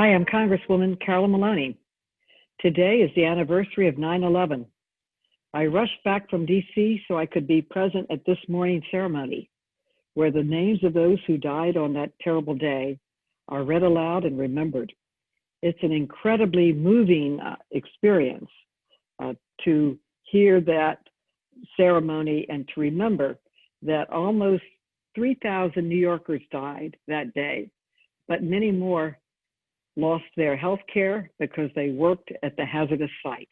Hi, I'm Congresswoman Carolyn Maloney. Today is the anniversary of 9/11. I rushed back from DC so I could be present at this morning's ceremony, where the names of those who died on that terrible day are read aloud and remembered. It's an incredibly moving experience to hear that ceremony and to remember that almost 3,000 New Yorkers died that day, but many more lost their health care because they worked at the hazardous site.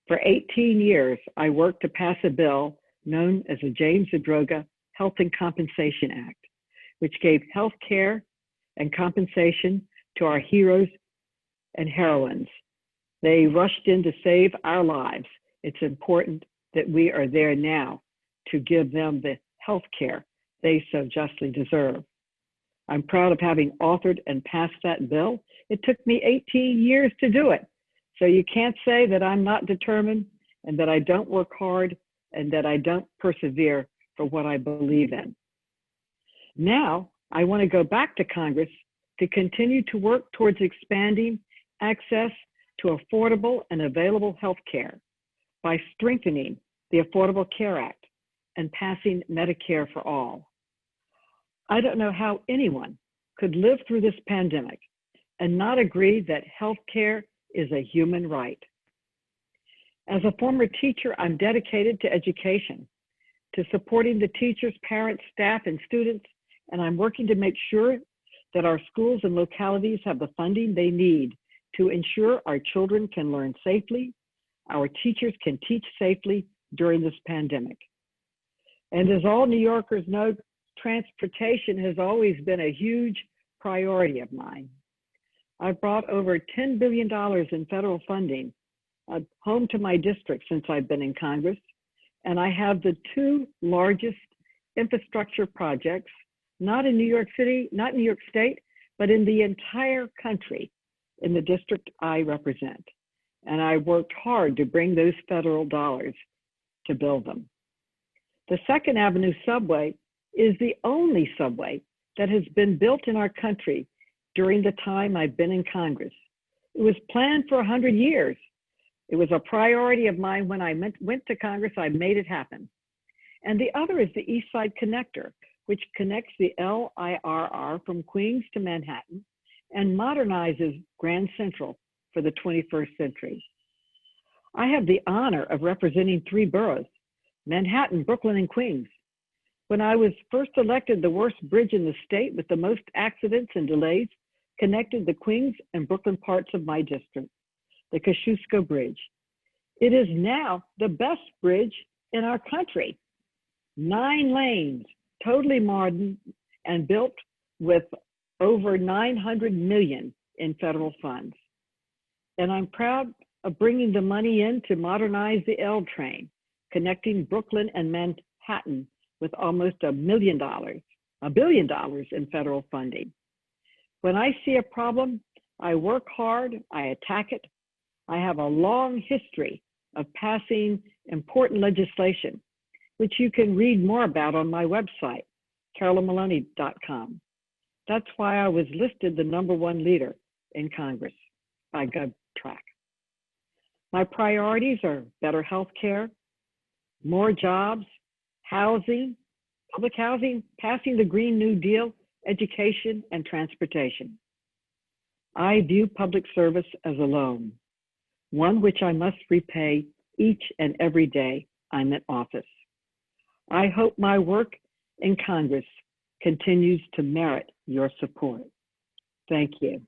For 18 years, I worked to pass a bill known as the James Zadroga Health and Compensation Act, which gave health care and compensation to our heroes and heroines. They rushed in to save our lives. It's important that we are there now to give them the health care they so justly deserve. I'm proud of having authored and passed that bill. It took me 18 years to do it. So you can't say that I'm not determined and that I don't work hard and that I don't persevere for what I believe in. Now, I want to go back to Congress to continue to work towards expanding access to affordable and available health care by strengthening the Affordable Care Act and passing Medicare for all. I don't know how anyone could live through this pandemic and not agree that health care is a human right. As a former teacher, I'm dedicated to education, to supporting the teachers, parents, staff, and students, and I'm working to make sure that our schools and localities have the funding they need to ensure our children can learn safely, our teachers can teach safely during this pandemic. And as all New Yorkers know, transportation has always been a huge priority of mine. I've brought over $10 billion in federal funding home to my district since I've been in Congress, and I have the two largest infrastructure projects, not in New York City, not New York State, but in the entire country in the district I represent. And I worked hard to bring those federal dollars to build them. The Second Avenue subway is the only subway that has been built in our country during the time I've been in Congress. It was planned for 100 years. It was a priority of mine when I went to Congress. I made it happen. And the other is the East Side Connector, which connects the LIRR from Queens to Manhattan and modernizes Grand Central for the 21st century. I have the honor of representing three boroughs, Manhattan, Brooklyn, and Queens. When I was first elected, the worst bridge in the state with the most accidents and delays connected the Queens and Brooklyn parts of my district, the Kosciuszko Bridge. It is now the best bridge in our country. 9 lanes, totally modern and built with over $900 million in federal funds. And I'm proud of bringing the money in to modernize the L train, connecting Brooklyn and Manhattan with almost $1 billion in federal funding. When I see a problem, I work hard, I attack it. I have a long history of passing important legislation, which you can read more about on my website, carolynmaloney.com. That's why I was listed the #1 leader in Congress by GovTrack. My priorities are better health care, more jobs, housing, public housing, passing the Green New Deal, education, and transportation. I view public service as a loan, one which I must repay each and every day I'm in office. I hope my work in Congress continues to merit your support. Thank you.